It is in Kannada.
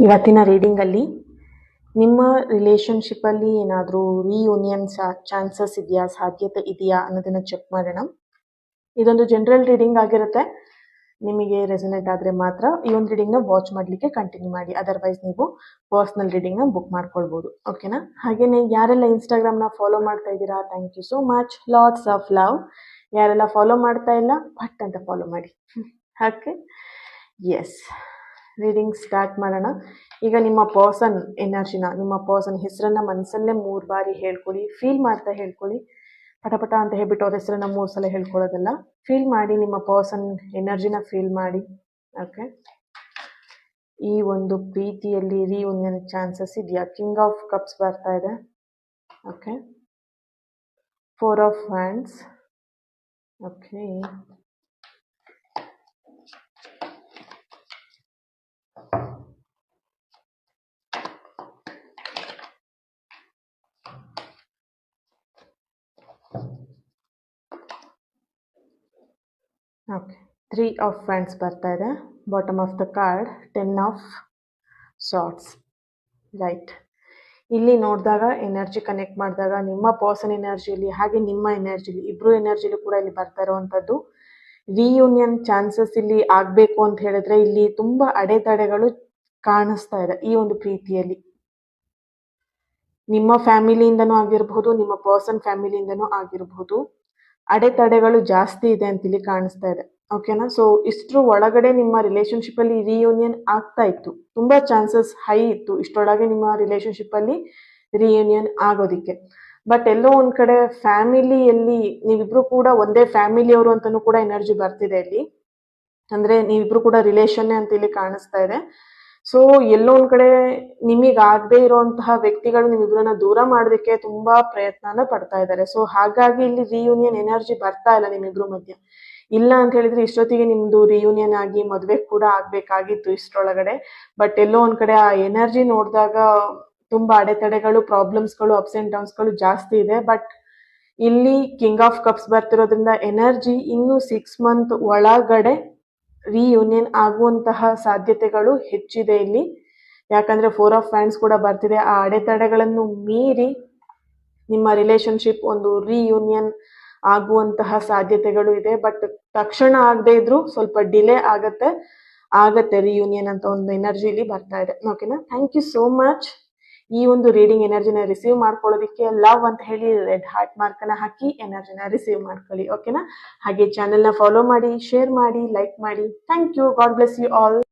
ಇವತ್ತಿನ ರೀಡಿಂಗಲ್ಲಿ ನಿಮ್ಮ ರಿಲೇಷನ್ಶಿಪ್ಪಲ್ಲಿ ಏನಾದರೂ ರೀಯೂನಿಯನ್ ಚಾನ್ಸಸ್ ಇದೆಯಾ, ಸಾಧ್ಯತೆ ಇದೆಯಾ ಅನ್ನೋದನ್ನು ಚೆಕ್ ಮಾಡೋಣ. ಇದೊಂದು ಜನರಲ್ ರೀಡಿಂಗ್ ಆಗಿರುತ್ತೆ. ನಿಮಗೆ ರೆಸೊನೇಟ್ ಆದರೆ ಮಾತ್ರ ಈ ಒಂದು ರೀಡಿಂಗ್ನ ವಾಚ್ ಮಾಡಲಿಕ್ಕೆ ಕಂಟಿನ್ಯೂ ಮಾಡಿ. ಅದರ್ವೈಸ್ ನೀವು ಪರ್ಸ್ನಲ್ ರೀಡಿಂಗ್ನ ಬುಕ್ ಮಾಡ್ಕೊಳ್ಬೋದು. ಓಕೆನಾ? ಹಾಗೆಯೇ ಯಾರೆಲ್ಲ ಇನ್ಸ್ಟಾಗ್ರಾಮ್ನ ಫಾಲೋ ಮಾಡ್ತಾ ಇದ್ದೀರಾ, thank you so much. Lots of love. ಯಾರೆಲ್ಲ ಫಾಲೋ ಮಾಡ್ತಾ ಇಲ್ಲ, ಪಟ್ ಅಂತ ಫಾಲೋ ಮಾಡಿ. ಓಕೆ, ಎಸ್, ರೀಡಿಂಗ್ ಸ್ಟಾರ್ಟ್ ಮಾಡೋಣ. ಈಗ ನಿಮ್ಮ ಪರ್ಸನ್ ಎನರ್ಜಿನ, ನಿಮ್ಮ ಪರ್ಸನ್ ಹೆಸರನ್ನ ಮನಸ್ಸಲ್ಲೇ 3 ಬಾರಿ ಹೇಳ್ಕೊಳ್ಳಿ. ಫೀಲ್ ಮಾಡ್ತಾ ಹೇಳ್ಕೊಳ್ಳಿ. ಪಟಪಟ ಅಂತ ಹೇಳ್ಬಿಟ್ಟು ಅವ್ರ ಹೆಸರನ್ನ 3 ಸಲ ಹೇಳ್ಕೊಳ್ಳೋದಲ್ಲ, ಫೀಲ್ ಮಾಡಿ. ನಿಮ್ಮ ಪರ್ಸನ್ ಎನರ್ಜಿನ ಫೀಲ್ ಮಾಡಿ. ಓಕೆ, ಈ ಒಂದು ಪ್ರೀತಿಯಲ್ಲಿ ರೀಯೂನಿಯನ್ ಚಾನ್ಸಸ್ ಇದೆಯಾ? ಕಿಂಗ್ ಆಫ್ ಕಪ್ಸ್ ಬರ್ತಾ ಇದೆ. Okay, 4 of hands. Okay, okay, 3 of hands ಬರ್ತಾ ಇದೆ. Bottom of the card 10 of swords. Right, ಇಲ್ಲಿ ನೋಡಿದಾಗ ಎನರ್ಜಿ ಕನೆಕ್ಟ್ ಮಾಡಿದಾಗ ನಿಮ್ಮ ಪರ್ಸನ್ ಎನರ್ಜಿಯಲ್ಲಿ ಹಾಗೆ ನಿಮ್ಮ ಎನರ್ಜಿಲಿ ಇಬ್ಬರು ಎನರ್ಜಿಲಿ ಕೂಡ ಇಲ್ಲಿ ಬರ್ತಾ ಇರುವಂಥದ್ದು ರೀಯೂನಿಯನ್ ಚಾನ್ಸಸ್ ಇಲ್ಲಿ ಆಗಬೇಕು ಅಂತ ಹೇಳಿದ್ರೆ ಇಲ್ಲಿ ತುಂಬ ಅಡೆತಡೆಗಳು ಕಾಣಿಸ್ತಾ ಇದೆ. ಈ ಒಂದು ಪ್ರೀತಿಯಲ್ಲಿ ನಿಮ್ಮ ಫ್ಯಾಮಿಲಿಯಿಂದನೂ ಆಗಿರಬಹುದು, ನಿಮ್ಮ ಪರ್ಸನ್ ಫ್ಯಾಮಿಲಿಯಿಂದನೂ ಆಗಿರಬಹುದು, ಅಡೆತಡೆಗಳು ಜಾಸ್ತಿ ಇದೆ ಅಂತ ಇಲ್ಲಿ ಕಾಣಿಸ್ತಾ ಇದೆ. ಓಕೆನಾ? ಸೊ ಇಷ್ಟರ ಒಳಗಡೆ ನಿಮ್ಮ ರಿಲೇಶನ್ಶಿಪ್ಪಲ್ಲಿ ರೀಯೂನಿಯನ್ ಆಗ್ತಾ ಇತ್ತು, ತುಂಬ ಚಾನ್ಸಸ್ ಹೈ ಇತ್ತು ಇಷ್ಟರೊಳಗೆ ನಿಮ್ಮ ರಿಲೇಶನ್ಶಿಪ್ಪಲ್ಲಿ ರೀಯೂನಿಯನ್ ಆಗೋದಿಕ್ಕೆ. ಬಟ್ ಎಲ್ಲೋ ಒಂದು ಕಡೆ ಫ್ಯಾಮಿಲಿಯಲ್ಲಿ ನೀವಿಬ್ರು ಕೂಡ ಒಂದೇ ಫ್ಯಾಮಿಲಿಯವರು ಅಂತಲೂ ಕೂಡ ಎನರ್ಜಿ ಬರ್ತಿದೆ ಇಲ್ಲಿ. ಅಂದರೆ ನೀವಿಬ್ರು ಕೂಡ ರಿಲೇಷನ್ನೇ ಅಂತ ಇಲ್ಲಿ ಕಾಣಿಸ್ತಾ ಇದೆ. ಸೊ ಎಲ್ಲೋ ಒಂದು ಕಡೆ ನಿಮಗಾಗದೇ ಇರುವಂತಹ ವ್ಯಕ್ತಿಗಳು ನಿಮ್ಮಿಬ್ರನ್ನ ದೂರ ಮಾಡೋದಕ್ಕೆ ತುಂಬ ಪ್ರಯತ್ನನ ಪಡ್ತಾ ಇದ್ದಾರೆ. ಸೊ ಹಾಗಾಗಿ ಇಲ್ಲಿ ರೀಯೂನಿಯನ್ ಎನರ್ಜಿ ಬರ್ತಾ ಇಲ್ಲ ನಿಮ್ಮಿಬ್ರು ಮಧ್ಯೆ. ಇಲ್ಲ ಅಂತ ಹೇಳಿದ್ರೆ ಇಷ್ಟೊತ್ತಿಗೆ ನಿಮ್ದು ರಿಯೂನಿಯನ್ ಆಗಿ ಮದುವೆ ಕೂಡ ಆಗ್ಬೇಕಾಗಿತ್ತು ಇಷ್ಟರೊಳಗಡೆ. ಬಟ್ ಎಲ್ಲೋ ಒಂದ್ ಕಡೆ ಆ ಎನರ್ಜಿ ನೋಡಿದಾಗ ತುಂಬಾ ಅಡೆತಡೆಗಳು, ಪ್ರಾಬ್ಲಮ್ಸ್ಗಳು, ಅಪ್ಸ್ ಅಂಡ್ ಡೌನ್ಸ್ಗಳು ಜಾಸ್ತಿ ಇದೆ. ಬಟ್ ಇಲ್ಲಿ ಕಿಂಗ್ ಆಫ್ ಕಪ್ಸ್ ಬರ್ತಿರೋದ್ರಿಂದ ಎನರ್ಜಿ ಇನ್ನು 6 ಮಂತ್ ಒಳಗಡೆ ರಿಯೂನಿಯನ್ ಆಗುವಂತಹ ಸಾಧ್ಯತೆಗಳು ಹೆಚ್ಚಿದೆ ಇಲ್ಲಿ. ಯಾಕಂದ್ರೆ 4 ಆಫ್ ಹ್ಯಾಂಡ್ಸ್ ಕೂಡ ಬರ್ತಿದೆ. ಆ ಅಡೆತಡೆಗಳನ್ನು ಮೀರಿ ನಿಮ್ಮ ರಿಲೇಶನ್ಶಿಪ್ ಒಂದು ರಿಯೂನಿಯನ್ ಆಗುವಂತಹ ಸಾಧ್ಯತೆಗಳು ಇದೆ. ಬಟ್ ತಕ್ಷಣ ಆಗದೆ ಇದ್ರು ಸ್ವಲ್ಪ ಡಿಲೇ ಆಗತ್ತೆ ರಿಯೂನಿಯನ್ ಅಂತ ಒಂದು ಎನರ್ಜಿ ಇಲ್ಲಿ ಬರ್ತಾ ಇದೆ. ಓಕೆನಾ? Thank you so much. ಈ ಒಂದು ರೀಡಿಂಗ್ ಎನರ್ಜಿನ ರಿಸೀವ್ ಮಾಡ್ಕೊಳ್ಳೋದಕ್ಕೆ ಲವ್ ಅಂತ ಹೇಳಿ ರೆಡ್ ಹಾರ್ಟ್ ಮಾರ್ಕನ್ನ ಹಾಕಿ ಎನರ್ಜಿನ ರಿಸೀವ್ ಮಾಡ್ಕೊಳ್ಳಿ. ಓಕೆನಾ? ಹಾಗೆ ಚಾನೆಲ್ನ ಫಾಲೋ ಮಾಡಿ, ಶೇರ್ ಮಾಡಿ, ಲೈಕ್ ಮಾಡಿ. Thank you. God bless you all.